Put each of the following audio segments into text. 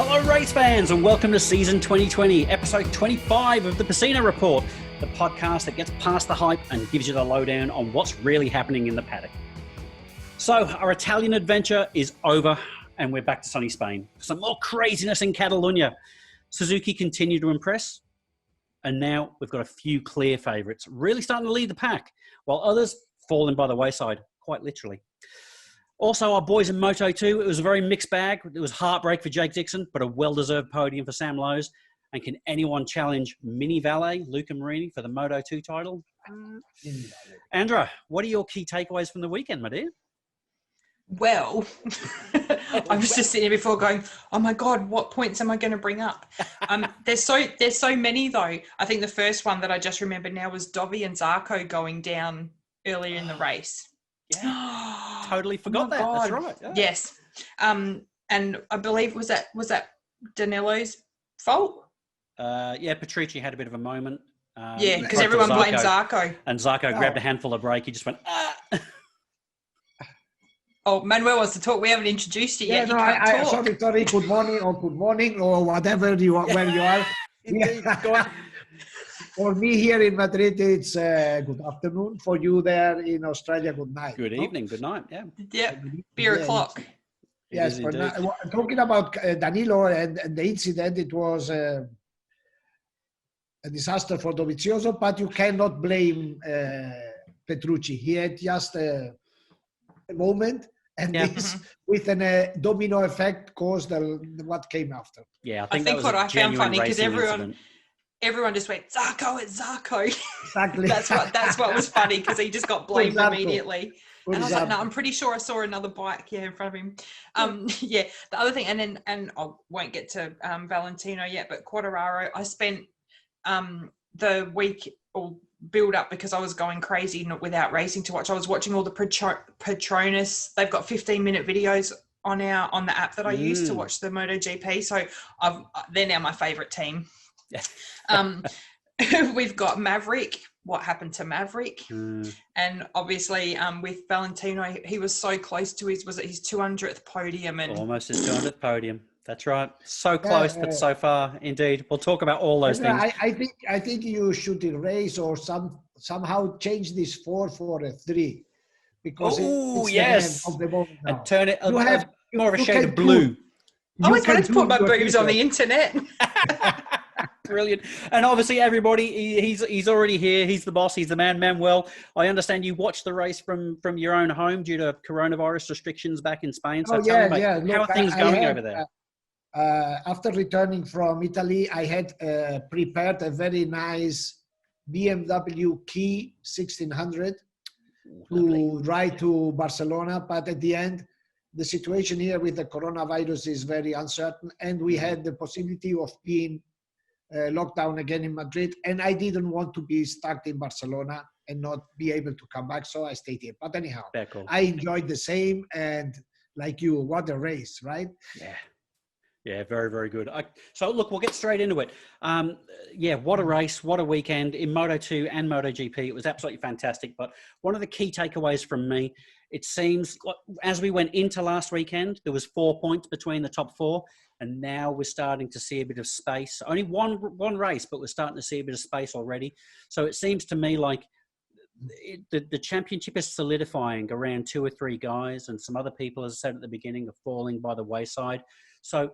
Hello race fans and welcome to season 2020, episode 25 of the Pecino Report, the podcast that gets past the hype and gives you the lowdown on what's really happening in the paddock. So our Italian adventure is over and we're back to sunny Spain. Some more craziness in Catalonia. Suzuki continue to impress and now we've got a few clear favourites really starting to lead the pack while others falling by the wayside, quite literally. Also, our boys in Moto2, it was a very mixed bag. It was heartbreak for Jake Dixon, but a well-deserved podium for Sam Lowes. And can anyone challenge Mini Valet, Luca Marini, for the Moto2 title? Andra, what are your key takeaways from the weekend, my dear? Well, I was just sitting here before going, oh my God, what points am I going to bring up? There's so many though. I think the first one that I just remembered now was Dovi and Zarco going down earlier in the race. Yeah, totally forgot that. God. That's right. Yeah. Yes, and I believe was that Danilo's fault? Yeah, Petrucci had a bit of a moment. Yeah, because everyone blamed Zarco. And Zarco grabbed a handful of brake. He just went, ah. Oh, Manuel wants to talk. We haven't introduced you yet. Yeah, sorry. Good morning, or whatever you are, where you are. Indeed, go on. For me here in Madrid, it's good afternoon. For you there in Australia, good night. Good evening, good night. Yeah. Yep. Beer o'clock. Yes, but talking about Danilo and the incident, it was a disaster for Dovizioso, but you cannot blame Petrucci. He had just a moment, and this, with a domino effect, caused what came after. Yeah, I think what I found funny because everyone just went, Zarco, it's Zarco. Exactly. that's what was funny because he just got blamed immediately. And I was like, no, I'm pretty sure I saw another bike, in front of him. The other thing, and I won't get to Valentino yet, but Quartararo, I spent the week or build up because I was going crazy without racing to watch. I was watching all the Petronas. They've got 15-minute videos on the app that I use to watch the MotoGP. So they're now my favourite team. We've got Maverick. What happened to Maverick? And obviously with Valentino, he was so close to his 200th podium and almost his 200th podium. That's right. So close, but so far. Indeed, we'll talk about all those things. I think you should erase or somehow change this 4 for a 3 because it's yes, the of the moment now. And turn it more of a shade of blue. I was going to put my boobs on the internet. Brilliant. And obviously everybody, he's already here. He's the boss. He's the man, Manuel. I understand you watched the race from your own home due to coronavirus restrictions back in Spain. So tell me, Look, how are things going over there? After returning from Italy, I had prepared a very nice BMW Key 1600 to ride to Barcelona. But at the end, the situation here with the coronavirus is very uncertain. And we had the possibility of being locked down again in Madrid. And I didn't want to be stuck in Barcelona and not be able to come back. So I stayed here. But anyhow, cool. I enjoyed the same. And like you, what a race, right? Yeah. Yeah, very, very good. So, look, we'll get straight into it. What a race, what a weekend in Moto2 and MotoGP. It was absolutely fantastic. But one of the key takeaways from me, it seems, as we went into last weekend, there was 4 points between the top 4. And now we're starting to see a bit of space. Only one race, but we're starting to see a bit of space already. So it seems to me like the championship is solidifying around 2 or 3 guys. And some other people, as I said at the beginning, are falling by the wayside. So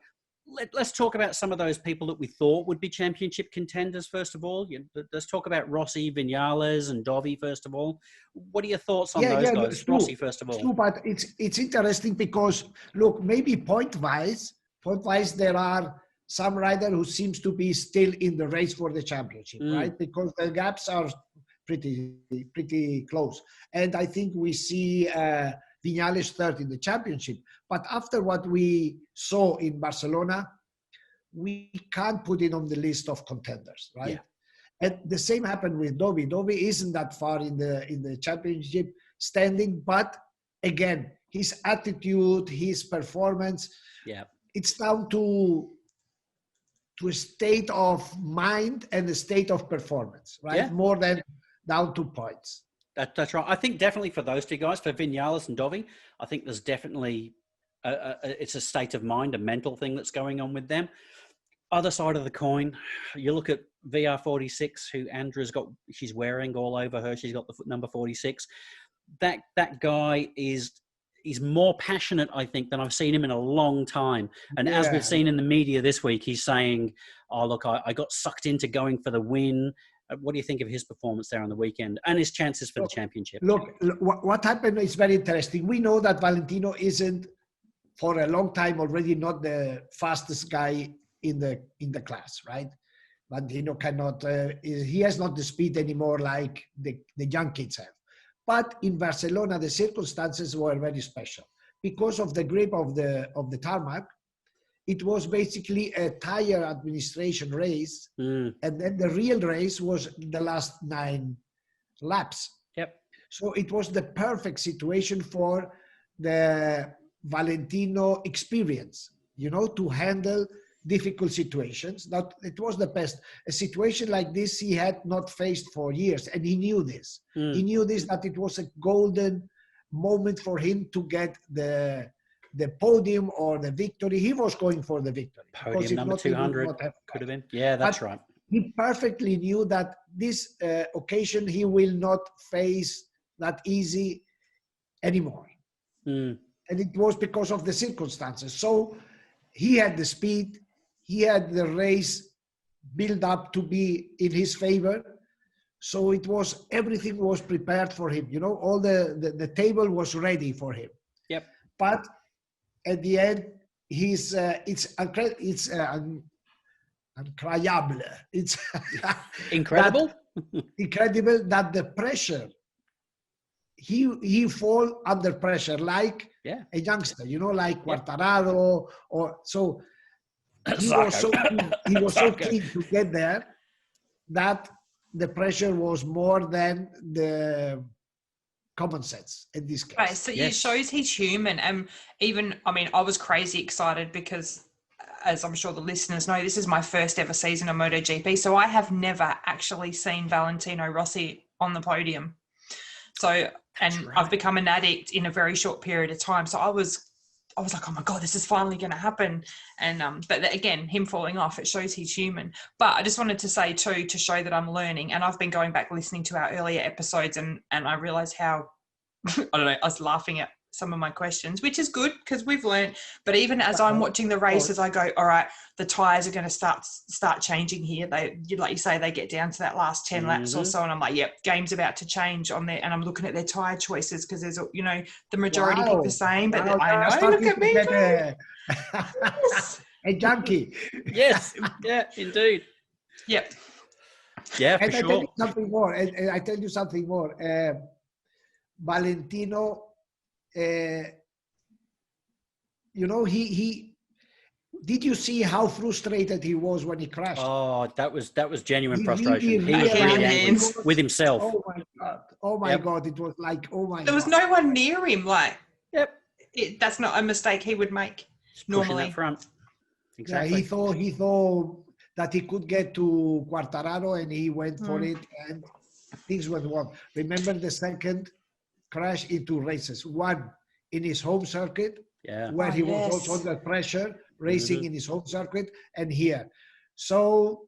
let's talk about some of those people that we thought would be championship contenders, first of all. Let's talk about Rossi, Vinales, and Dovi, first of all. What are your thoughts on those guys? Rossi, first of all. True, but it's interesting because, look, maybe point-wise, there are some rider who seems to be still in the race for the championship, right? Because the gaps are pretty close. And I think we see Vinales third in the championship. But after what we saw in Barcelona, we can't put it on the list of contenders, right? Yeah. And the same happened with Dovi. Dovi isn't that far in the championship standing, but again, his attitude, his performance, it's down to a state of mind and a state of performance, right? Yeah. More than down to points. That's right. I think definitely for those two guys, for Vinales and Dovi, I think there's definitely it's a state of mind, a mental thing that's going on with them. Other side of the coin, you look at VR46, who Andra's got, she's wearing all over her. She's got the number 46. That guy is more passionate, I think, than I've seen him in a long time. And as we've seen in the media this week, he's saying, oh, look, I got sucked into going for the win. What do you think of his performance there on the weekend and his chances for the championship? Look, what happened is very interesting. We know that Valentino isn't, for a long time already, not the fastest guy in the class, right? Valentino cannot, he has not the speed anymore like the young kids have. But in Barcelona, the circumstances were very special because of the grip of the tarmac. It was basically a tire administration race, and then the real race was the last 9 laps. Yep. So it was the perfect situation for the Valentino experience, you know, to handle difficult situations. That it was the best. A situation like this he had not faced for years, and he knew this. He knew this, that it was a golden moment for him to get the podium or the victory. He was going for the victory. Podium number 200 could have been. Yeah, that's right. He perfectly knew that this occasion he will not face that easy anymore. And it was because of the circumstances. So he had the speed, he had the race built up to be in his favor. So it was, everything was prepared for him. You know, all the table was ready for him. Yep. But at the end, it's incredible. It's incredible. Incredible that the pressure, he fall under pressure like a youngster, you know, like Quartararo or so. He was so keen to get there that the pressure was more than the common sense in this case. Right, so it shows he's human. And even, I mean, I was crazy excited because, as I'm sure the listeners know, this is my first ever season of MotoGP. So I have never actually seen Valentino Rossi on the podium. So, and I've become an addict in a very short period of time. So I was like, oh my God, this is finally going to happen. And, but again, him falling off, it shows he's human. But I just wanted to say too, to show that I'm learning, and I've been going back listening to our earlier episodes, and I realized how, I don't know, I was laughing at some of my questions, which is good because we've learned. But even as I'm watching the races, I go, all right, the tires are going to start changing here. They, like you say, they get down to that last 10 laps or so, and I'm like, yep, game's about to change on there. And I'm looking at their tire choices because there's, you know, the majority pick the same, but I know, look at me. Yes. A junkie. Yes, yeah, indeed. Yep. Yeah, for and sure. I tell you something more. And I tell you something more. Valentino, you know, he did you see how frustrated he was when he crashed? Oh, that was genuine frustration. He really was really angry with himself. Oh my God. Oh my God. It was like, oh my God. There was no one near him. Like, that's not a mistake he would make normally. That front. Exactly. Yeah, he thought that he could get to Quartararo, and he went for it, and things went wrong. Remember the second crash in 2 races, one in his home circuit, where he was also under pressure, racing in his home circuit, and here. So,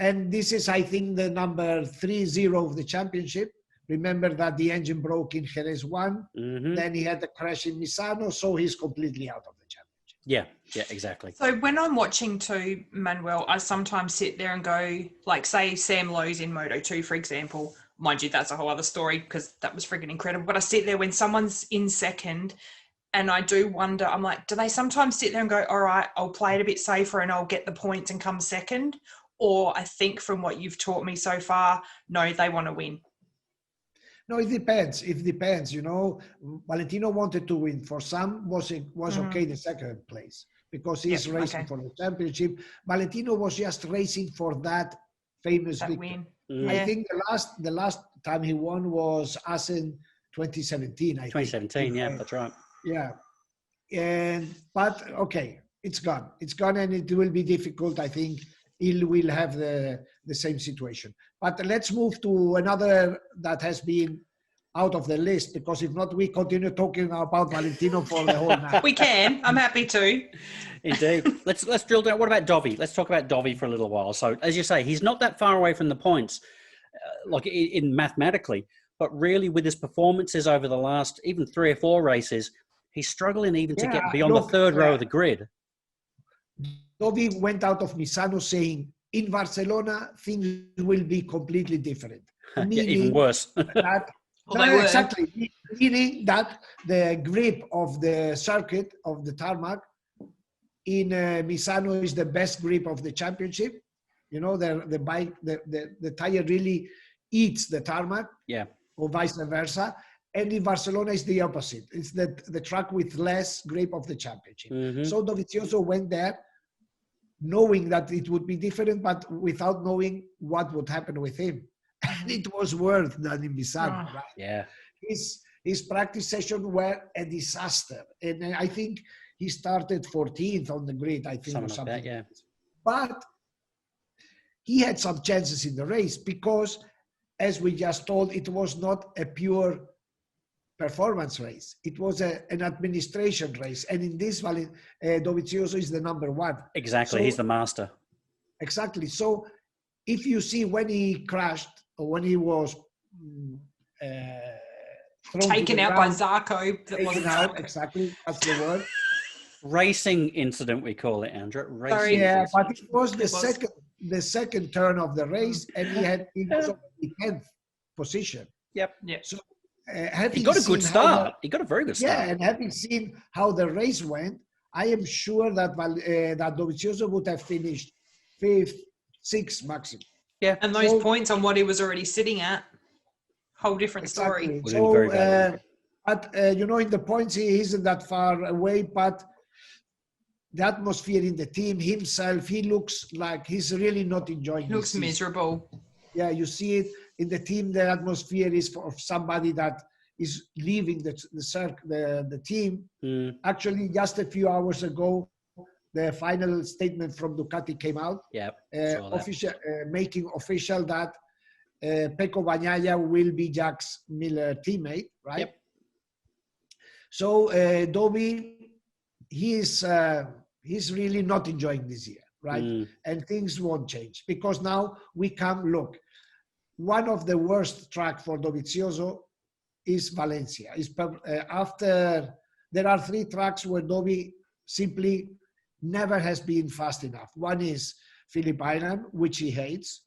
and this is, I think, the number 30 of the championship. Remember that the engine broke in Jerez 1, then he had the crash in Misano, so he's completely out of the championship. Yeah, exactly. So when I'm watching too, Manuel, I sometimes sit there and go, like, say Sam Lowe's in Moto2, for example. Mind you, that's a whole other story because that was friggin' incredible. But I sit there when someone's in second, and I do wonder, I'm like, do they sometimes sit there and go, all right, I'll play it a bit safer and I'll get the points and come second? Or I think from what you've taught me so far, no, they want to win. No, it depends. It depends. You know, Valentino wanted to win. For some, was okay the second place because he's racing for the championship. Valentino was just racing for that famous victory. Win. I think the last time he won was Assen 2017. 2017, yeah, that's right. Yeah, but okay, it's gone. It's gone, and it will be difficult. I think he will have the same situation. But let's move to another that has been out of the list, because if not, we continue talking about Valentino for the whole night. We can. I'm happy to. Indeed. Let's drill down. What about Dovi? Let's talk about Dovi for a little while. So, as you say, he's not that far away from the points, like in mathematically, but really with his performances over the last even 3 or 4 races, he's struggling even to get beyond the third row of the grid. Dovi went out of Misano saying, in Barcelona, things will be completely different. Even worse. Exactly. Meaning that the grip of the circuit, of the tarmac, in Misano is the best grip of the championship. You know, the bike, the tire really eats the tarmac, or vice versa. And in Barcelona, it's the opposite. It's the track with less grip of the championship. So Dovizioso went there knowing that it would be different, but without knowing what would happen with him. And it was worse than in Misano, right? Yeah. His practice sessions were a disaster. And I think he started 14th on the grid, I think, or something like that, yeah. But he had some chances in the race because, as we just told, it was not a pure performance race. It was an administration race. And in this, Dovizioso is the number 1. Exactly. So, he's the master. Exactly. So if you see when he crashed, or when he was taken out by Zarco. Exactly. That's the word. Racing incident, we call it, Andrew. Racing incident. But it was the second turn of the race, and he was on the 10th position. Yep. So he got a good start. He got a very good start. Yeah, and having seen how the race went, I am sure that that Dovizioso would have finished 5th, 6th maximum. Yeah, and those points on what he was already sitting at, whole different story. So, but you know, in the points he isn't that far away, but the atmosphere in the team, himself, he looks like he's really not enjoying it. He looks miserable. Yeah, you see it in the team. The atmosphere is for somebody that is leaving the team. Actually, just a few hours ago, the final statement from Ducati came out. Making official that Pecco Bagnaia will be Jacques Miller's teammate, right? Yep. So Dovi, he's really not enjoying this year, right? And things won't change because now we come, look, one of the worst tracks for Dovizioso is Valencia. After there are 3 tracks where Dovi simply never has been fast enough. One is Phillip Island, which he hates.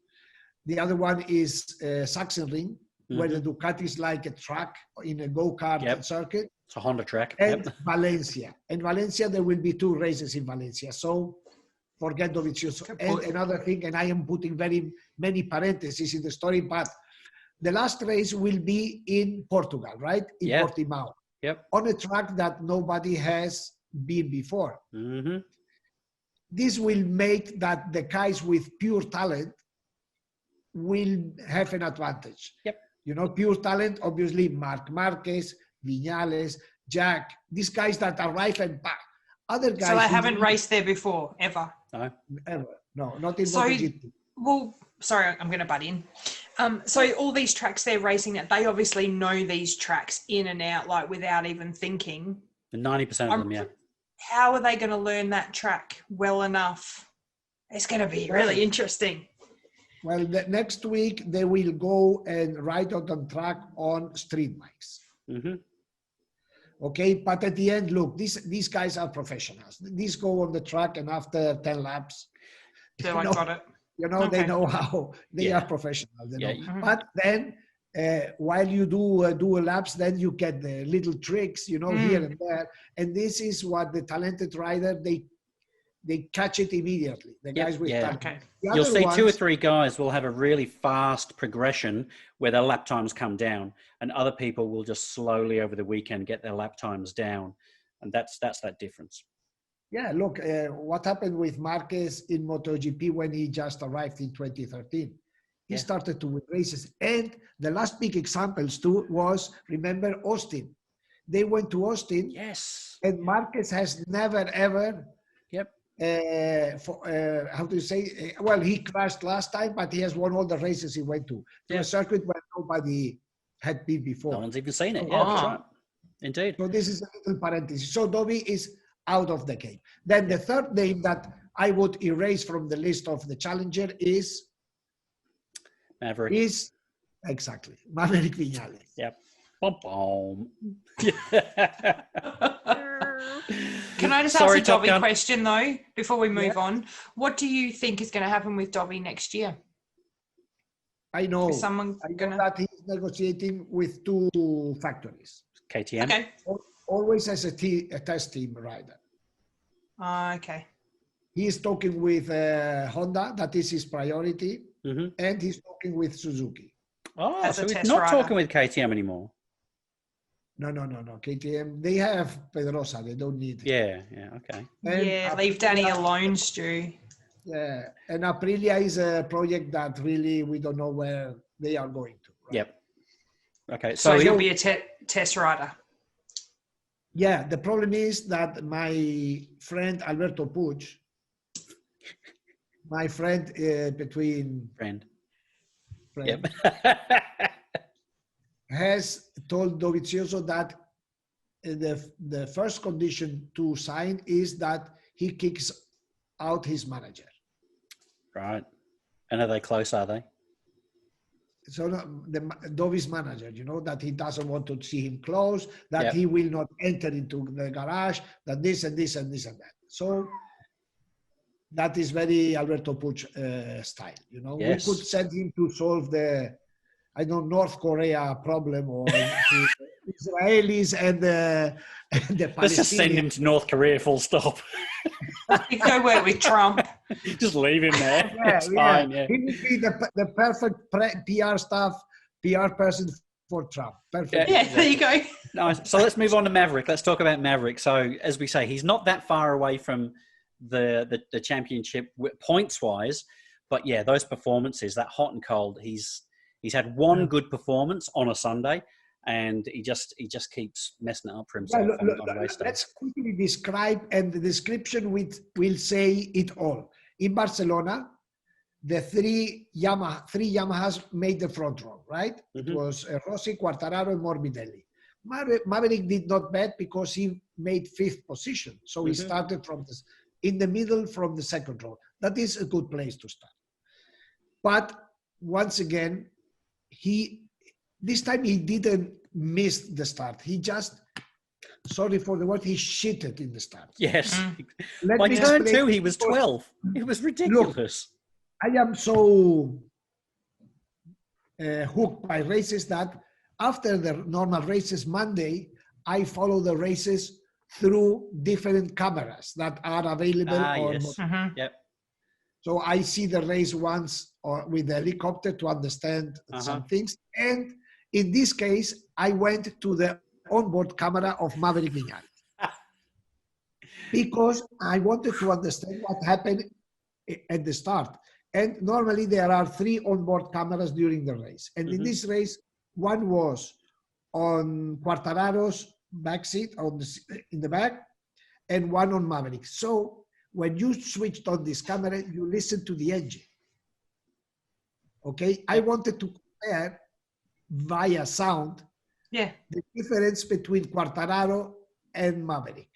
The other one is Sachsenring, where the Ducati is like a track in a go-kart circuit. It's a Honda track. And Valencia. And Valencia, there will be 2 races in Valencia. So forget Dovizioso. And another thing, and I am putting very many parentheses in the story, but the last race will be in Portugal, right? In Portimao. On a track that nobody has been before. This will make that the guys with pure talent will have an advantage. You know, pure talent, obviously, Marc Marquez, Viñales, Jack, these guys that arrive and back. Other guys. So they haven't raced there before, ever? No. Ever. No, not in MotoGP. Well, sorry, I'm going to butt in. So all these tracks they're racing at, they obviously know these tracks in and out, like without even thinking. 90% of them, yeah. How are they going to learn that track well enough? It's going to be really interesting. Well, next week they will go and ride out on track on street bikes. Okay, but at the end, look, these guys are professionals. These go on the track, and after 10 laps, got it. You know, they know how they are professionals. They know. But then, while you do laps, then you get the little tricks, you know, here and there. And this is what the talented rider, they catch it immediately. The guys with talent. Okay. You'll see 2 or 3 guys will have a really fast progression where their lap times come down, and other people will just slowly over the weekend get their lap times down. And that's that difference. Yeah, look, what happened with Marquez in MotoGP when he just arrived in 2013. He started to win races. And the last big examples too was, remember, Austin. They went to Austin. Yes. And Marquez has never, ever, how do you say? Well, he crashed last time, but he has won all the races he went to. To a circuit where nobody had been before. No one's even seen it. Yeah, that's right. Indeed. So this is a little parenthesis. So Dobby is out of the game. Then the third name that I would erase from the list of the challenger is Maverick. Exactly Maverick Viñales. Yep. Boom, boom. Can I just ask a Dobby question though before we move on? What do you think is going to happen with Dobby next year? I know. Is someone that he's negotiating with 2 factories. KTM. Okay. Always as a test team rider. Okay. He is talking with Honda. That is his priority. And he's talking with Suzuki. Oh, so he's not talking with KTM anymore. No. KTM, they have Pedrosa. They don't need it. Yeah, okay. And leave Danny alone, Stu. Yeah, and Aprilia is a project that really we don't know where they are going to. Right? Yep. Okay, so he'll be a test rider. Yeah, the problem is that my friend Alberto Puig, my friend Yep. has told Dovizioso that the first condition to sign is that he kicks out his manager. Right. And are they close, are they? So the Dovi's manager, that he doesn't want to see him close, that he will not enter into the garage, that this and this and this and that. So that is very Alberto Puig style, Yes. We could send him to solve the, North Korea problem or the Israelis and the Palestinians. Let's just send him to North Korea, full stop. You go work with Trump. Just leave him there. It's fine. Yeah. He would be the perfect PR person for Trump. Perfect. Yeah, there you go. Nice. So let's move on to Maverick. Let's talk about Maverick. So as we say, he's not that far away from the championship points wise, but yeah, those performances, that hot and cold, he's had one good performance on a Sunday. And he just keeps messing it up for himself. Let's quickly describe, and the description will say it all. In Barcelona, the three Yamahas made the front row, right? It was Rossi, Quartararo, and Morbidelli. Maverick did not bet because he made 5th position. So he started in the middle from the second row. That is a good place to start. But once again, this time he didn't miss the start. He just, sorry for the word, he shitted in the start. Yes. Like turn 2, he was 12. It was ridiculous. Look, I am so hooked by races that after the normal races Monday, I follow the races through different cameras that are available. Yep. So I see the race once or with the helicopter to understand some things. And in this case, I went to the onboard camera of Maverick Viñales because I wanted to understand what happened at the start. And normally there are 3 onboard cameras during the race. And in this race, one was on Quartararo's backseat in the back and one on Maverick. So when you switched on this camera, you listen to the engine. Okay, I wanted to compare via sound the difference between Quartararo and Maverick.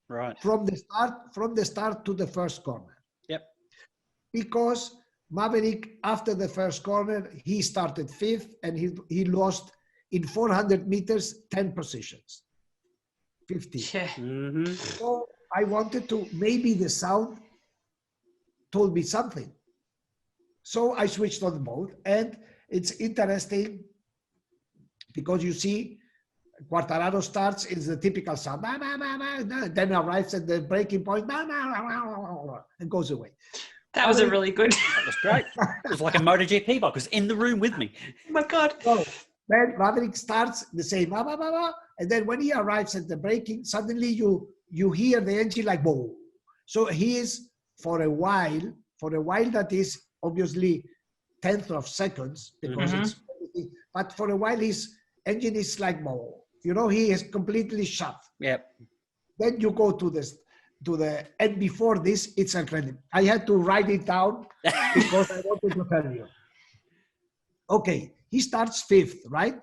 Right. From the start to the first corner. Yep. Because Maverick, after the first corner, he started 5th and he lost in 400 meters 10 positions. 50. Yeah. So I wanted to, maybe the sound told me something. So I switched on both, and it's interesting because you see Quartararo starts, it's the typical sound, then arrives at the breaking point, and goes away. That was a really good. That was great. It was like a MotoGP bike was in the room with me. Oh my God. So then Maverick starts the same, and then when he arrives at the braking, suddenly you hear the engine like, whoa. So he is, for a while that is obviously 10th of seconds, because it's, but for a while his engine is like, whoa. He is completely shut. Yep. Then you go to and before this, it's incredible. I had to write it down because I wanted to tell you. Okay, he starts 5th, right?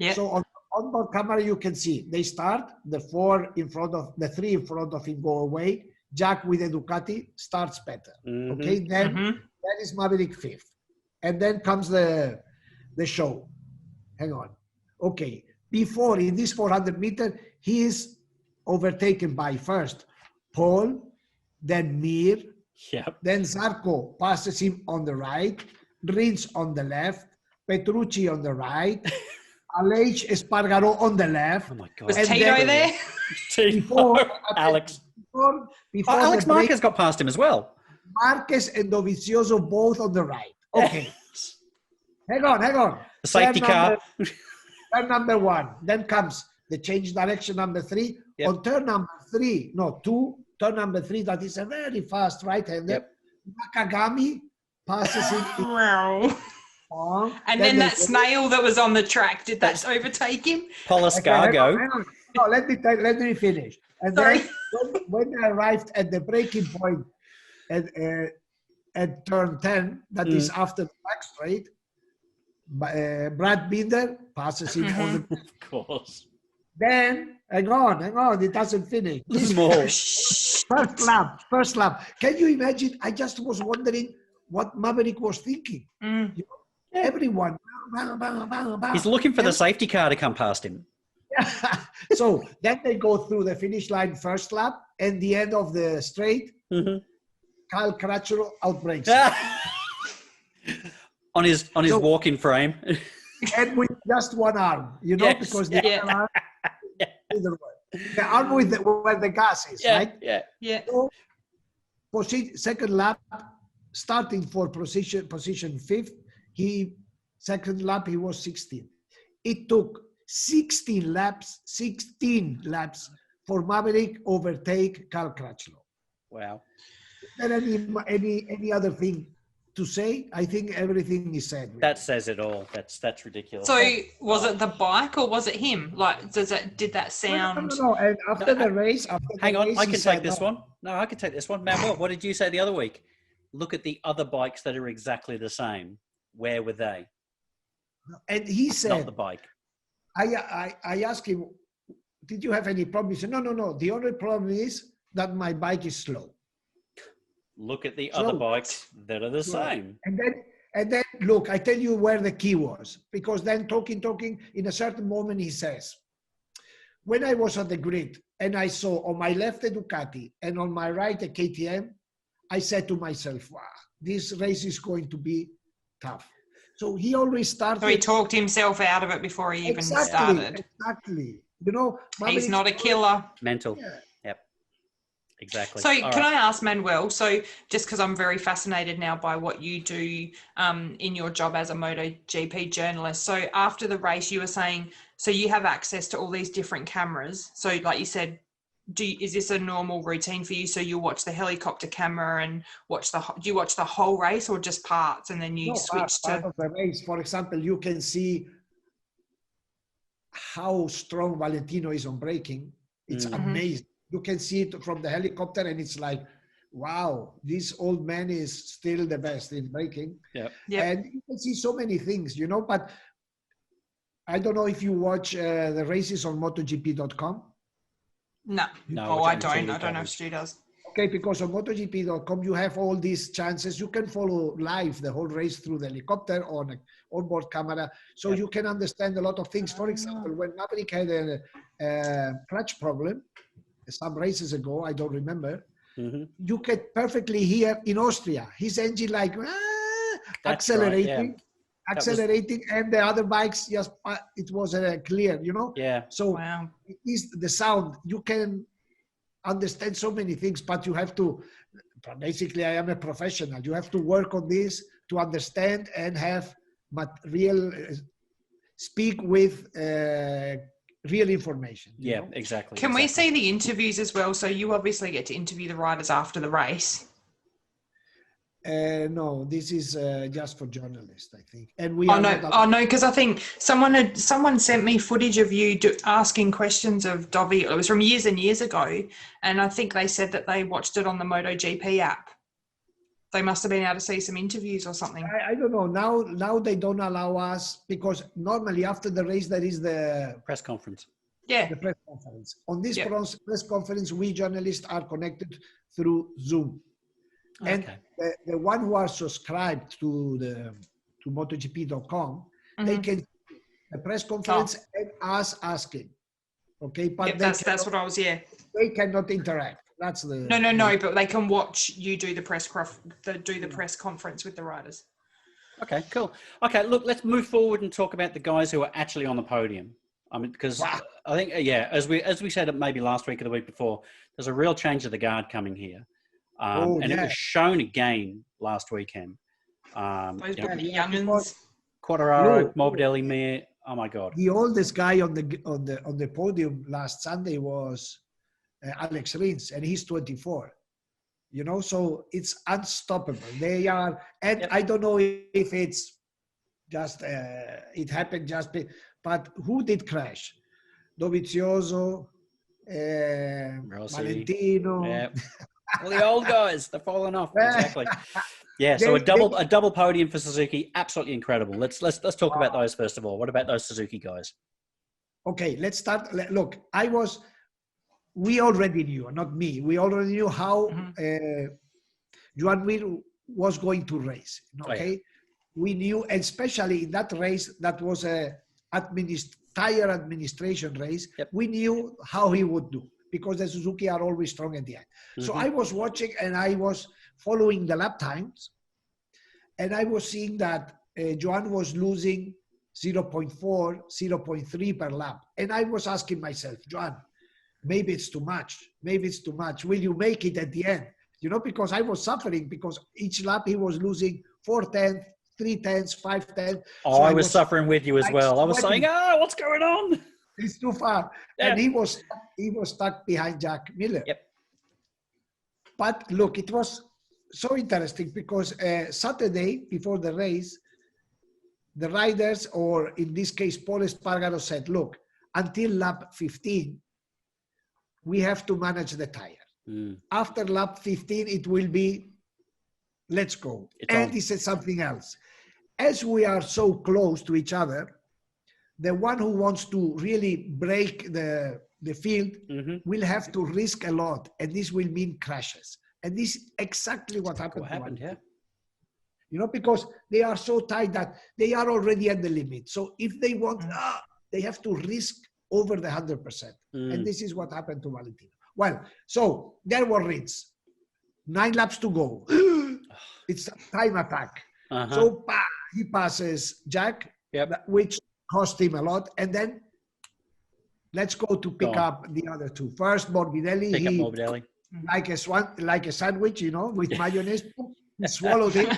Yeah. So on onboard camera, you can see they start, the three in front of him go away. Jack with a Ducati starts better. Okay, then is Maverick fifth. And then comes the show. Hang on. Okay, before in this 400 meter, he is overtaken by first Paul, then Mir, then Zarco passes him on the right, Rins on the left, Petrucci on the right, Aleix Espargaro on the left. Oh my God. Was Tito there? Before Alex. Before Alex Marquez got past him as well. Marquez and Dovizioso both on the right. Okay. Hang on. The safety car. Turn number one. Then comes the change direction number 3. On turn number 3, no, 2, turn number 3, that is a very fast right-hander. Nakagami passes him. Wow. And then that snail that was on the track, did that overtake him? Poliscargo. Hang on. No, let me finish. And then when they arrived at the breaking point at turn 10, that is after the back straight, Brad Binder passes him on the... Of course. Then, hang on, it doesn't finish. There's more. First lap. Can you imagine? I just was wondering what Maverick was thinking. You know, everyone. He's looking for the safety car to come past him. So then they go through the finish line first lap, and the end of the straight, Kyle Crutchlow outbreaks. on his walking frame. And with just one arm, you know, because the other arm, the arm with where the gas is, right? Yeah. So, second lap, starting for position 5th, second lap he was 16th. It took 16 laps for Maverick overtake Cal Crutchlow. Wow. Is there any other thing to say? I think everything is said. That says it all. That's ridiculous. So was it the bike or was it him? Like, did that sound? No. And after the race, hang on, I can take this one. No, I can take this one. Manuel, what did you say the other week? Look at the other bikes that are exactly the same. Where were they? And he said, not the bike. I asked him, did you have any problem? He said, no. The only problem is that my bike is slow. Look at the other bikes that are the same. And then look, I tell you where the key was, because then talking, in a certain moment he says, when I was on the grid and I saw on my left a Ducati and on my right a KTM, I said to myself, wow, this race is going to be tough. So he always started. So he talked himself out of it before he even started. Exactly. You know, he's not a killer. Mental. Yep. Exactly. So can I ask Manuel, so just because I'm very fascinated now by what you do in your job as a MotoGP journalist. So after the race, you were saying, so you have access to all these different cameras. So like you said, is this a normal routine for you? So you watch the helicopter camera and do you watch the whole race or just parts and then you switch part of the race? For example, you can see how strong Valentino is on braking. It's amazing. You can see it from the helicopter and it's like, wow, this old man is still the best in braking. Yep. And you can see so many things, you know, but I don't know if you watch the races on MotoGP.com. No, I don't. I don't know if Stu does. Okay, because on MotoGP.com you have all these chances. You can follow live the whole race through the helicopter on an onboard camera, so you can understand a lot of things. For example, when Maverick had a clutch problem some races ago, I don't remember, you can perfectly hear in Austria his engine like accelerating. Accelerating, and the other bikes just it was clear, you know. So it is the sound. You can understand so many things, but you have to. Basically, I am a professional. You have to work on this to understand and have real speak with real information. Yeah, know? exactly. Can we see the interviews as well? So you obviously get to interview the riders after the race. No, this is just for journalists, I think. And we. No, because I think someone sent me footage of you asking questions of Dovi. It was from years and years ago, and I think they said that they watched it on the MotoGP app. They must have been able to see some interviews or something. I don't know. Now they don't allow us, because normally after the race there is the press conference. Yeah. The press conference. On this Yep. press conference, we journalists are connected through Zoom. And the one who are subscribed to MotoGP.com, they can see the press conference and us asking. Okay, but that's what I was. Yeah, they cannot interact. That's the no. But they can watch you do the press conference with the riders. Okay, cool. Okay, look, let's move forward and talk about the guys who are actually on the podium. I mean, because I think, as we said maybe last week or the week before, there's a real change of the guard coming here. It was shown again last weekend. Those youngins. Quartararo, Morbidelli, Mir. Oh my God! The oldest guy on the podium last Sunday was Alex Rins, and he's 24. You know, so it's unstoppable. They are, and I don't know if it's just it happened just, but who did crash? Dovizioso, Rossi, Valentino. Yeah. Well, the old guys, they're falling off. Exactly. Yeah. So a double podium for Suzuki, absolutely incredible. Let's talk about those first of all. What about those Suzuki guys? Okay, let's start. Look, we already knew, not me. We already knew how Joan Mir was going to race. Okay, we knew, especially in that race that was a tire administration race. We knew how he would do, because the Suzuki are always strong at the end. So I was watching and I was following the lap times, and I was seeing that Joan was losing 0.4, 0.3 per lap. And I was asking myself, Joan, maybe it's too much. Maybe it's too much. Will you make it at the end? You know, because I was suffering, because each lap he was losing 4/10, 3/10, 5/10. Oh, so I was suffering with you as well. I was saying, what's going on? It's too far. And he was stuck behind Jack Miller. But look, it was so interesting, because Saturday before the race, the riders, or in this case, Paul Espargaro, said, look, until lap 15, we have to manage the tire. After lap 15, it will be, let's go. He said something else. As we are so close to each other, the one who wants to really break the field will have to risk a lot, and this will mean crashes. And this is exactly what happened. You know, because they are so tight that they are already at the limit. So if they want, they have to risk over the 100%. And this is what happened to Valentino. Well, so there were Rins. 9 laps to go. It's a time attack. So he passes Jack, which cost him a lot. And then let's go to pick up the other two. First, Morbidelli. Pick up Morbidelli. Like a sandwich, you know, with mayonnaise. He swallowed it.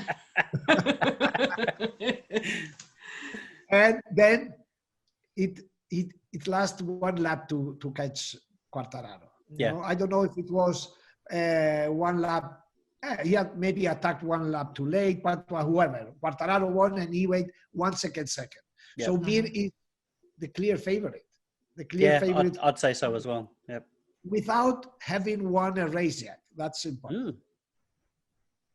And then it lasted 1 lap to catch Quartararo. You know, I don't know if it was 1 lap. He had maybe attacked 1 lap too late, but whoever. Quartararo won, and he waited 1 second. So Mir is the clear favorite. The clear favorite. I'd say so as well. Yep. Without having won a race yet. That's important.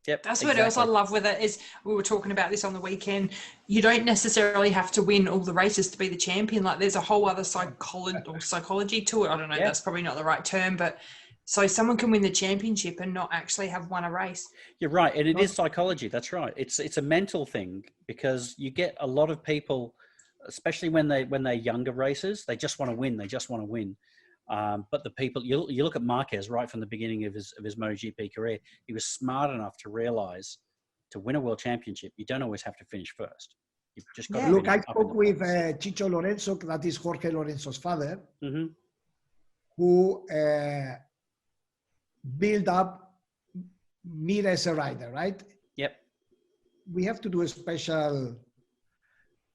That's what else I love with it is, we were talking about this on the weekend, you don't necessarily have to win all the races to be the champion. Like, there's a whole other psychology to it. I don't know, that's probably not the right term, but so someone can win the championship and not actually have won a race. You're right, and it is psychology. That's right. It's a mental thing, because you get a lot of people, especially when they're younger racers, they just want to win. They just want to win. But the people, you look at Marquez right from the beginning of his MotoGP career, he was smart enough to realize, to win a world championship, you don't always have to finish first. You've just got to look, I spoke with Chicho Lorenzo, that is Jorge Lorenzo's father, who built up Mir as a rider, right? Yep. We have to do a special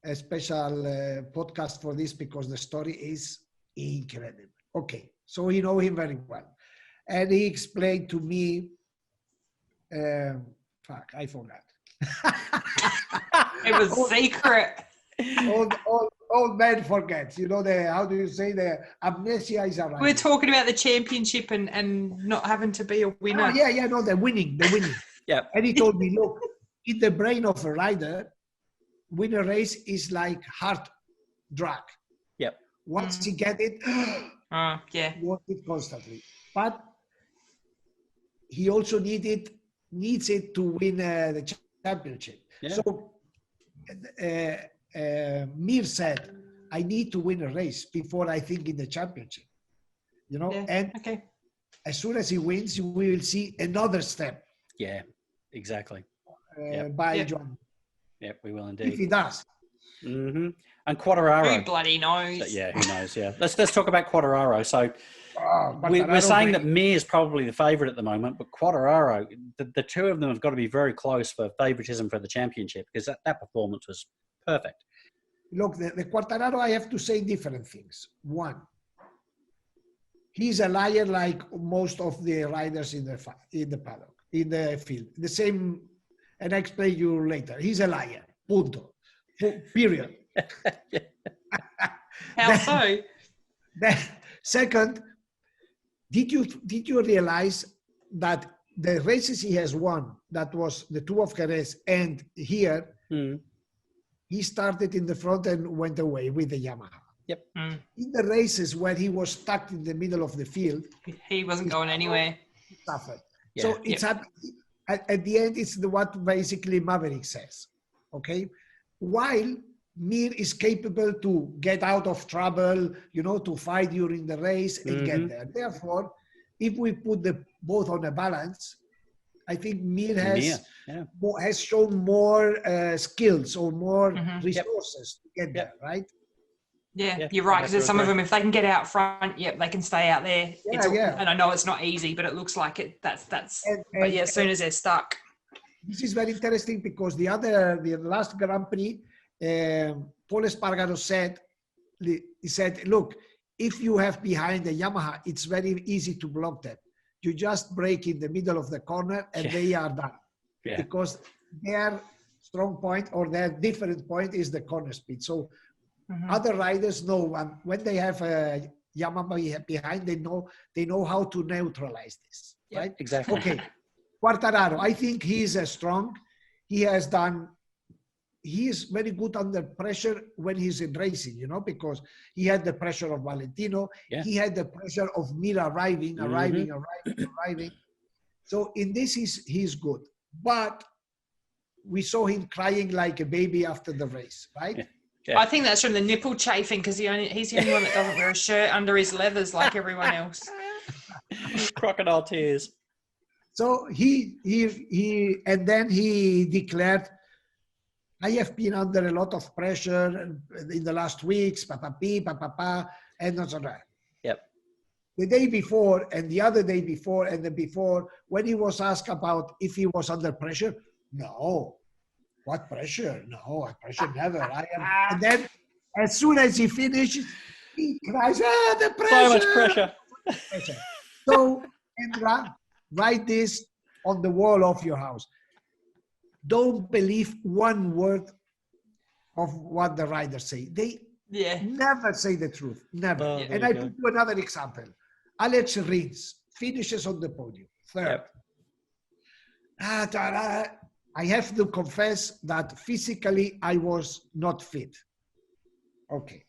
podcast for this, because the story is incredible. Okay, so we know him very well. And he explained to me, I forgot. It was secret. Old man forgets. You know, how do you say, the amnesia is around. We're talking about the championship and not having to be a winner. The winning. Yeah. And he told me, look, in the brain of a rider, win a race is like heart drug. Yep. Once he get it, yeah, want it constantly. But he also needs it to win the championship. Yeah. So Mir said, I need to win a race before I think in the championship. You know, and as soon as he wins, we will see another step. Yeah, exactly. By John. Yep, we will indeed. If he does. Mm-hmm. And Quartararo. Who bloody knows? So, yeah, who knows? Yeah. Let's talk about Quartararo. So we're saying that Mir is probably the favourite at the moment, but Quartararo, the two of them have got to be very close for favouritism for the championship, because that performance was perfect. Look, the Quartararo, I have to say different things. One, he's a liar like most of the riders in the paddock, in the field. The same, and I explain you later. He's a liar. Punto. Period. How so? Second, did you realize that the races he has won, that was the two of Jerez and here, he started in the front and went away with the Yamaha. Yep. In the races where he was stuck in the middle of the field, he wasn't going anywhere. He suffered. Yeah. So it's at the end, it's what basically Maverick says. Okay, while Mir is capable to get out of trouble, you know, to fight during the race and get there. Therefore, if we put both on a balance, I think Mir has shown more skills or more resources to get there, right? Yeah, you're right. Because some of them, if they can get out front, they can stay out there. And I know it's not easy, but it looks like it. That's. But as soon as they're stuck. This is very interesting because the last Grand Prix, Paul Espargaro said, look, if you have behind the Yamaha, it's very easy to block them. You just break in the middle of the corner and they are done. Yeah. Because their strong point or their different point is the corner speed. So other riders know when they have a Yamaha behind, they know how to neutralize this. Right? Exactly. Okay. Quartararo, I think he is strong. He is very good under pressure when he's in racing, you know, because he had the pressure of Valentino. Yeah. He had the pressure of Mir arriving. So in this, he's good. But we saw him crying like a baby after the race, right? Yeah. Yeah. I think that's from the nipple chafing because he's the only one that doesn't wear a shirt under his leathers like everyone else. Crocodile tears. So he then he declared, I have been under a lot of pressure in the last weeks, and so on. Yep. The day before and the other day before and the before, when he was asked about if he was under pressure, no. What pressure? No, pressure never. And then as soon as he finishes, he cries, the pressure. So much pressure. So, Indra, write this on the wall of your house. Don't believe one word of what the riders say. They never say the truth. Never. Oh, and I put you another example. Alex Rins finishes on the podium, third. Yep. I have to confess that physically I was not fit. Okay.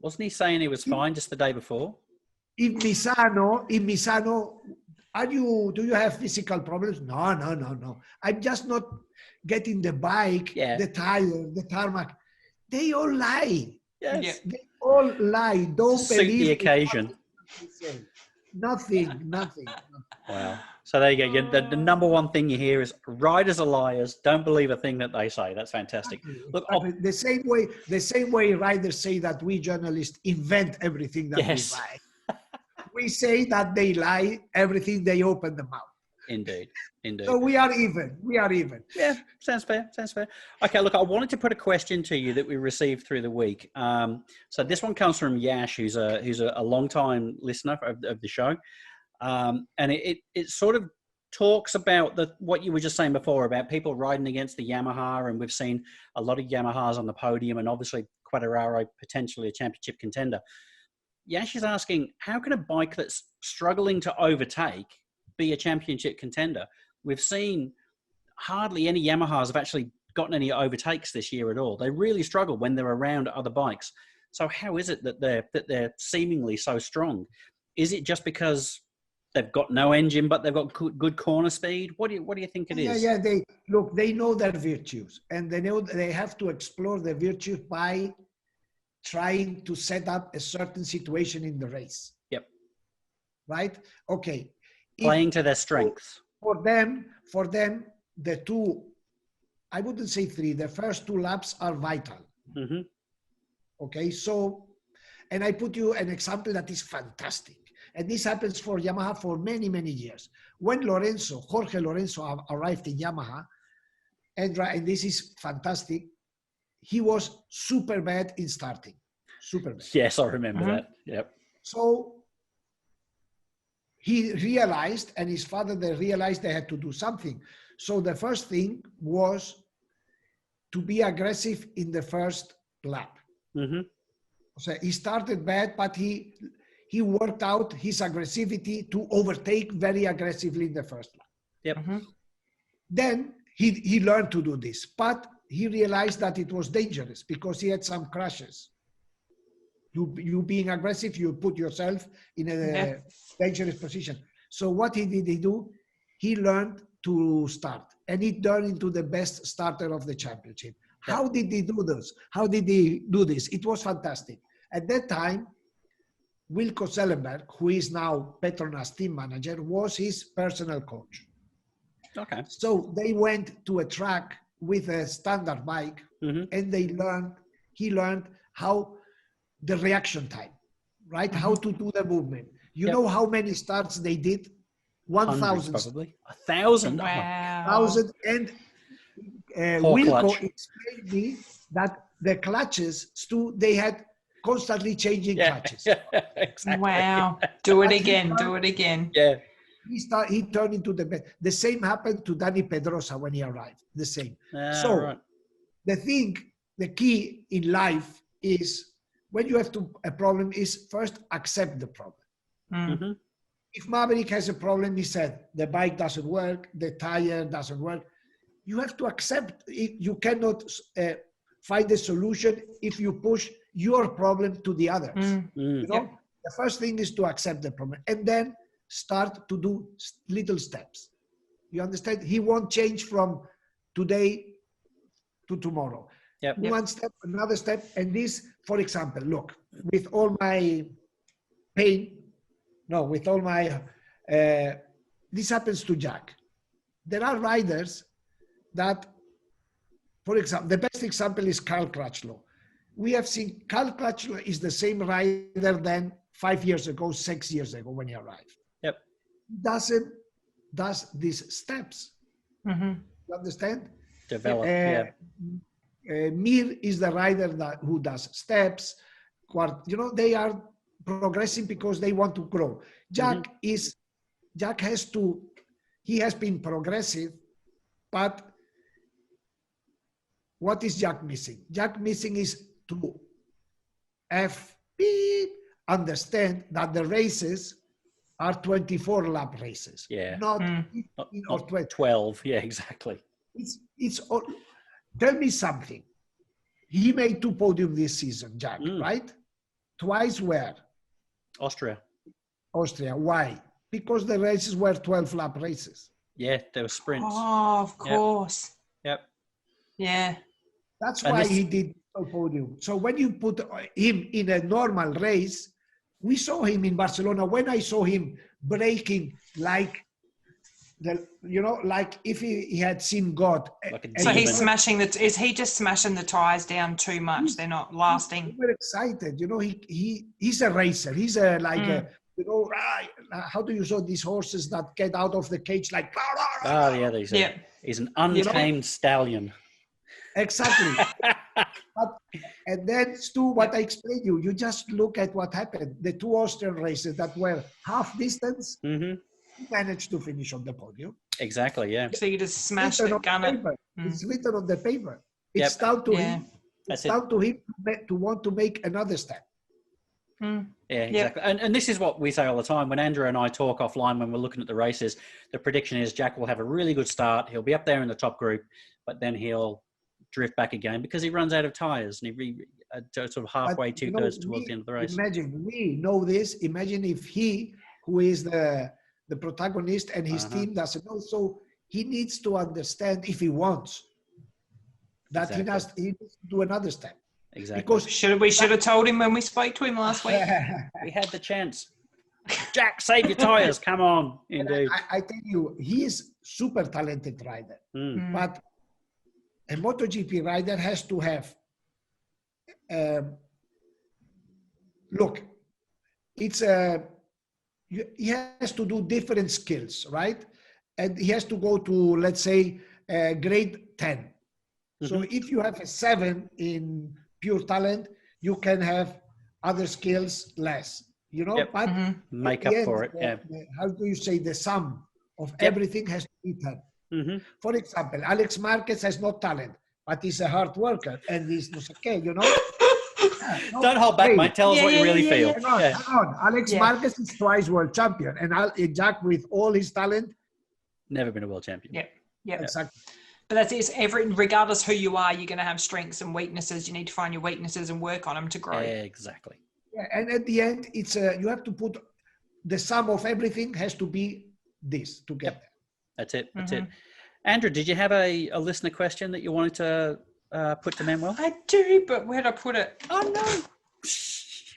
Wasn't he saying he was fine just the day before? In Misano, do you have physical problems? No. I'm just not getting the bike, the tire, the tarmac. They all lie. Yes. They all lie. Don't believe the occasion. Nothing. Wow. So there you go. The number one thing you hear is riders are liars. Don't believe a thing that they say. That's fantastic. Look, the same way riders say that we journalists invent everything that we buy. We say that they lie everything they open the mouth. Indeed. So we are even. Yeah, sounds fair. Okay, look, I wanted to put a question to you that we received through the week. So this one comes from Yash, who's a long-time listener of the show. And it sort of talks about what you were just saying before about people riding against the Yamaha, and we've seen a lot of Yamahas on the podium, and obviously Quartararo potentially a championship contender. Yash is asking, how can a bike that's struggling to overtake be a championship contender? We've seen hardly any Yamahas have actually gotten any overtakes this year at all. They really struggle when they're around other bikes. So how is it that they're seemingly so strong? Is it just because they've got no engine, but they've got good corner speed? What do you think it is? Yeah. They know their virtues, and they know they have to explore the virtues by trying to set up a certain situation in the race. Yep. Right? Okay. Playing to their strengths. For them, the two, I wouldn't say three, the first 2 laps are vital. Mm-hmm. Okay, so, and I put you an example that is fantastic. And this happens for Yamaha for many, many years. When Jorge Lorenzo arrived in Yamaha, and this is fantastic, he was super bad in starting. Super bad. Yes, I remember that. Yep. So he realized, and his father, they realized they had to do something. So the first thing was to be aggressive in the first lap. Mm-hmm. So he started bad, but he worked out his aggressivity to overtake very aggressively in the first lap. Yep. Mm-hmm. Then he learned to do this, but he realized that it was dangerous because he had some crashes. You being aggressive, you put yourself in a dangerous position. So what did he do? He learned to start, and he turned into the best starter of the championship. Yeah. How did he do this? How did he do this? It was fantastic. At that time, Wilco Sellenberg, who is now Petronas team manager, was his personal coach. Okay. So they went to a track with a standard bike, and he learned how the reaction time, right? How to do the movement. You know how many starts they did? 1,000. Probably 1,000. Wow. 1,000. And Wilco explained me that the clutches, Stu, they had constantly changing clutches. Exactly. Wow. Do it again. Do it again. Yeah. He turned into the best. The same happened to Dani Pedrosa when he arrived. The same. Right. The key in life is when you have a problem is first accept the problem. Mm-hmm. If Maverick has a problem, he said, the bike doesn't work, the tire doesn't work. You have to accept it. You cannot find a solution if you push your problem to the others. You know, the first thing is to accept the problem and then start to do little steps. You understand? He won't change from today to tomorrow. One step, another step. And this, for example, look, with all my pain, this happens to Jack. There are riders that, for example, the best example is Carl Crutchlow. We have seen Carl Crutchlow is the same rider than 5 years ago, 6 years ago when he arrived. Yep. Does these steps. You understand? Develop, Mir is the rider who does steps. They are progressing because they want to grow. Jack has been progressive, but what is Jack missing? Jack missing is to understand that the races are 24 lap races. Yeah. Not 15 or 20. 12. Yeah, exactly. Tell me something. He made 2 podiums this season, Jack, right? Twice where? Austria. Why? Because the races were 12 lap races. Yeah, there were sprints. Oh, of course. Yep. Yeah. That's why he did a podium. So when you put him in a normal race, we saw him in Barcelona. When I saw him braking like if he had seen God. So he's smashing is he just smashing the tires down too much? They're not lasting. We're excited. He's a racer. He's how do you show these horses that get out of the cage like? Oh yeah, he's an untamed stallion. Exactly. And then, Stu, what I explained you just look at what happened. The 2 Austrian races that were half distance, he managed to finish on the podium. Exactly, yeah. So you just smashed it, gun it. It's written on the paper. It's down to him. It's down to him to want to make another step. Yeah, exactly. And this is what we say all the time. When Andrew and I talk offline, when we're looking at the races, the prediction is Jack will have a really good start. He'll be up there in the top group, but then he'll drift back again because he runs out of tyres and he sort of halfway, two-thirds towards the end of the race. Imagine, we know this. Imagine if he, who is the protagonist, and his team doesn't know. So he needs to understand, if he wants, that he needs to do another step. Exactly. Because we should have told him when we spoke to him last week. We had the chance. Jack, save your tyres. Come on. Indeed. I tell you, he is super talented rider. But a MotoGP rider has to have, look, it's he has to do different skills, right? And he has to go to, let's say, grade 10. So if you have a 7 in pure talent, you can have other skills less, you know, but make up for it. How do you say, the sum of everything has to be 10. For example, Alex Marquez has no talent, but he's a hard worker and he's okay, you know. Don't hold back, mate. Tell us what you really feel. Hang on. Alex Marquez is twice world champion, and Jack, with all his talent, never been a world champion. Yeah, exactly. But that's it. Regardless who you are, you're going to have strengths and weaknesses. You need to find your weaknesses and work on them to grow. Exactly. Yeah, and at the end, it's you have to put the sum of everything has to be this to get there. That's it. That's it. Andrew, did you have a listener question that you wanted to put to Manuel? I do, but where'd I put it? Oh no.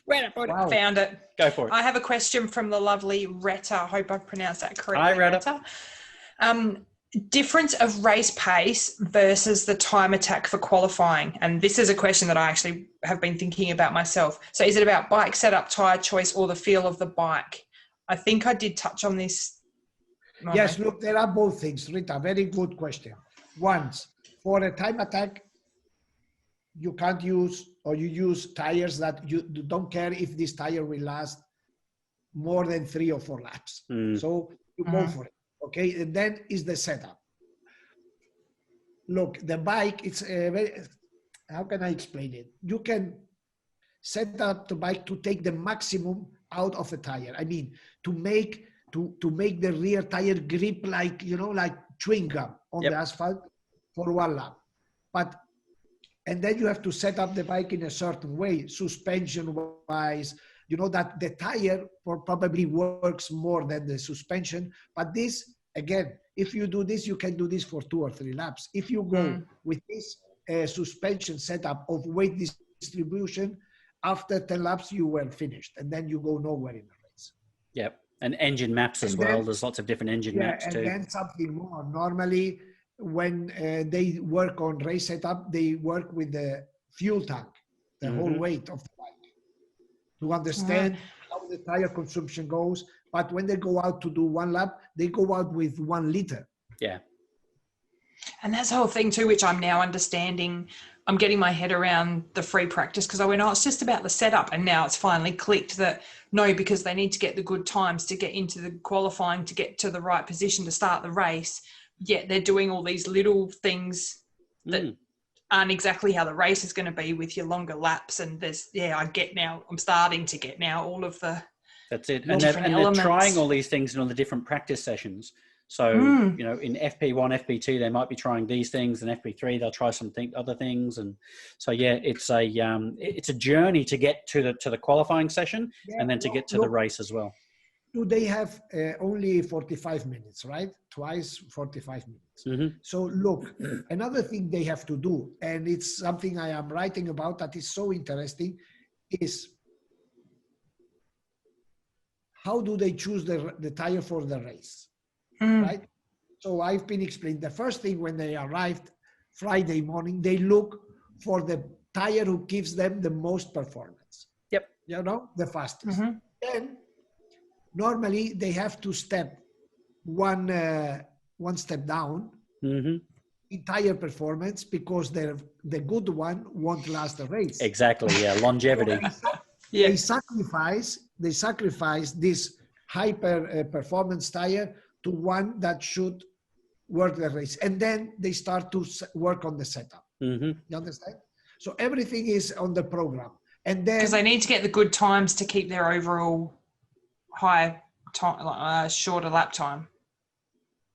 Where'd I put it? Found it. Go for it. I have a question from the lovely Retta. I hope I pronounced that correctly. Hi, Retta. Difference of race pace versus the time attack for qualifying. And this is a question that I actually have been thinking about myself. So is it about bike setup, tyre choice, or the feel of the bike? I think I did touch on this. Yes, look, there are both things, Rita. Very good question. Once, for a time attack, you can't use, or you use tires that you don't care if this tire will last more than 3 or 4 laps. So you go for it. Okay, and then is the setup. Look, the bike, it's a very, how can I explain it? You can set up the bike to take the maximum out of a tire. I mean, to make the rear tire grip like, you know, like chewing gum on the asphalt for 1 lap. And then you have to set up the bike in a certain way, suspension-wise, you know, that the tire probably works more than the suspension. But this, again, if you do this, you can do this for 2 or 3 laps. If you go with this suspension setup of weight distribution, after 10 laps, you were finished. And then you go nowhere in the race. Yep. And engine maps as well. There's lots of different engine maps too. And then something more. Normally, when they work on race setup, they work with the fuel tank, the whole weight of the bike, to understand how the tire consumption goes. But when they go out to do 1 lap, they go out with 1 liter. Yeah. And that's the whole thing too, which I'm now understanding. I'm getting my head around the free practice, because I went, oh, it's just about the setup. And now it's finally clicked that no, because they need to get the good times to get into the qualifying, to get to the right position to start the race. Yet they're doing all these little things that aren't exactly how the race is going to be with your longer laps. And there's, I'm starting to get now all of the That's it. And they're trying all these things in all the different practice sessions. So, you know, in FP1, FP2, they might be trying these things, and FP3, they'll try some other things. And so, it's a journey to get to the qualifying session and then to get to the race as well. Do they have only 45 minutes, right? Twice 45 minutes. So look, another thing they have to do, and it's something I am writing about that is so interesting, is how do they choose the tire for the race, right? So I've been explaining, the first thing when they arrived Friday morning, they look for the tire who gives them the most performance. Yep. You know, the fastest. Then normally they have to step one step down in tire performance, because the good one won't last the race. Exactly. Yeah. Longevity. They sacrifice this hyper performance tire to one that should work the race, and then they start to work on the setup. You understand? So everything is on the program. And then because they need to get the good times to keep their overall high time, shorter lap time.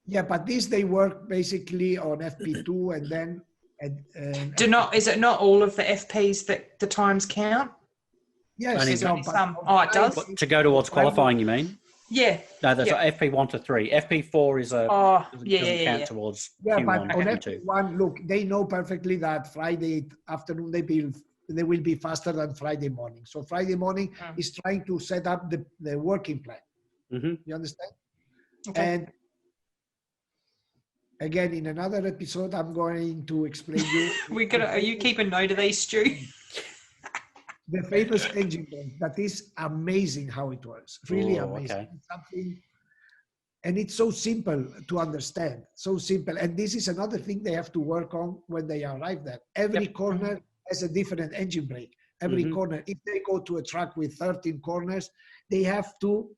Yeah, but they work basically on FP2 and then Is it not all of the FPs that the times count? yes, Only some. Oh, it does. to go towards qualifying, you mean? Yeah. No, that's FP1 to 3. FP4 is a doesn't count towards yeah, Q1. but on Q2. FP1, look, they know perfectly that Friday afternoon they will be faster than Friday morning. So Friday morning is trying to set up the working plan. Mm-hmm. You understand? Okay. And again, in another episode, I'm going to explain you. Are you keeping note of these, Stu? The famous engine brake, that is amazing how it works. Really amazing. Okay. It's something, and it's so simple to understand. So simple. And this is another thing they have to work on when they arrive there. Every corner has a different engine brake. Every corner. If they go to a track with 13 corners, they have to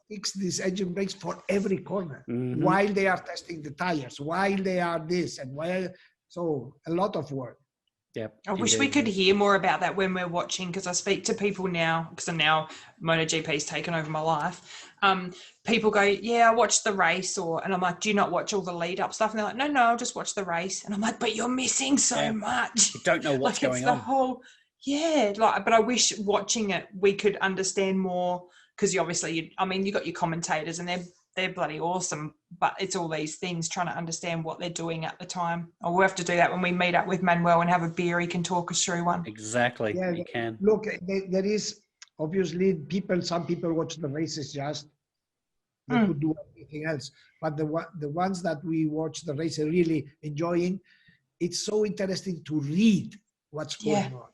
fix these engine brakes for every corner while they are testing the tires, while they are this and so a lot of work. Yep. I wish we could hear more about that when we're watching, because I speak to people now, because now MotoGP's taken over my life. People go, yeah, I watched the race, and I'm like, do you not watch all the lead up stuff? And they're like, no, I'll just watch the race. And I'm like, but you're missing so much. You don't know what's going on. But I wish watching it, we could understand more, because you got your commentators and they're bloody awesome, but it's all these things trying to understand what they're doing at the time. Or we'll have to do that when we meet up with Manuel and have a beer. He can talk us through one. Exactly. Yeah, you can. Look, there is obviously some people watch the races just they could do anything else. But the ones that we watch the race are really enjoying. It's so interesting to read what's going on.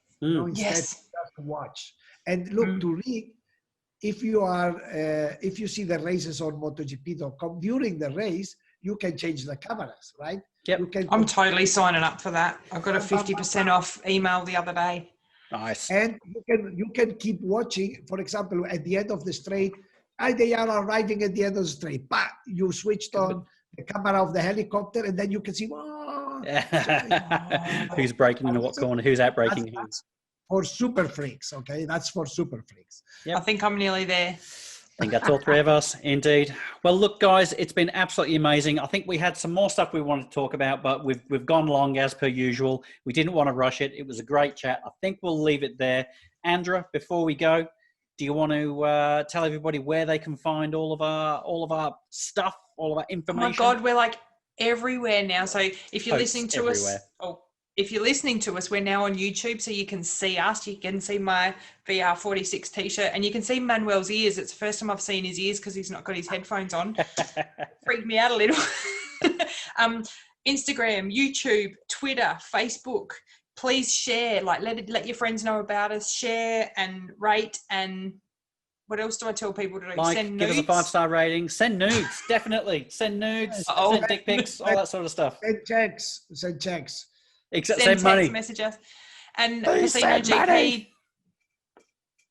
Instead of just watch. And look, to read, if you see the races on MotoGP.com during the race, you can change the cameras, right? Yep. I'm totally signing up for that. I got a 50% off email the other day. Nice. And you can keep watching. For example, at the end of the straight, they are arriving at the end of the straight. But you switched on the camera of the helicopter, and then you can see who's braking into what corner, who's out braking who. For super freaks, okay? That's for super freaks. Yep. I think I'm nearly there. I think that's all three of us, indeed. Well, look, guys, it's been absolutely amazing. I think we had some more stuff we wanted to talk about, but we've gone long as per usual. We didn't want to rush it. It was a great chat. I think we'll leave it there. Andra, before we go, do you want to tell everybody where they can find all of our stuff, all of our information? Oh my God, we're like everywhere now. So if you're listening to us, if you're listening to us, we're now on YouTube, so you can see us. You can see my VR46 t-shirt, and you can see Manuel's ears. It's the first time I've seen his ears because he's not got his headphones on. Freaked me out a little. Instagram, YouTube, Twitter, Facebook. Please share. Let your friends know about us. Share and rate. And what else do I tell people to do? Send nudes. Give us a 5-star rating. Send nudes, definitely. Send nudes. Send dick pics, all that sort of stuff. Send checks. Except send money. Message us. And pecinogp.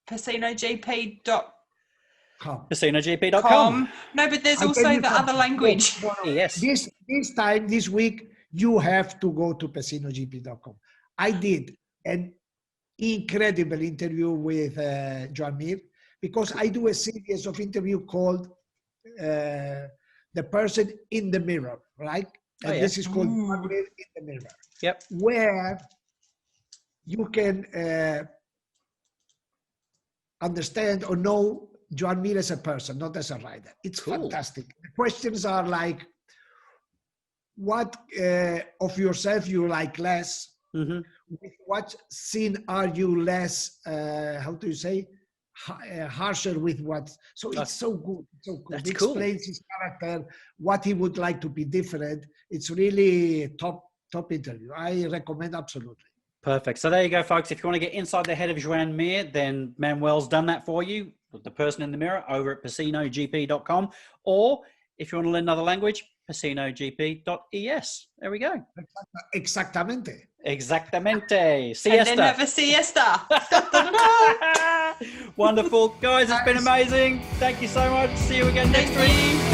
pecinogp.com. No, but there's also the other language. Yes. This week, you have to go to pecinogp.com. I did an incredible interview with Joan Mir, because I do a series of interview called The Person in the Mirror, right? And this is called Joan Mir in the Mirror. Yep. Where you can understand or know Joan Mir as a person, not as a rider. It's fantastic. The questions are like, what of yourself you like less? Mm-hmm. With what scene are you less, how do you say, harsher with what? So it's so good. So good. He explains his character, what he would like to be different. It's really top interview. I recommend absolutely. Perfect. So there you go, folks. If you want to get inside the head of Joan Mir, then Manuel's done that for you. The Person in the Mirror over at pecinogp.com. Or if you want to learn another language, pecinogp.es. There we go. Exactamente. Siesta. And then have a siesta. Wonderful. Guys, it's been amazing. Thank you so much. See you again next week.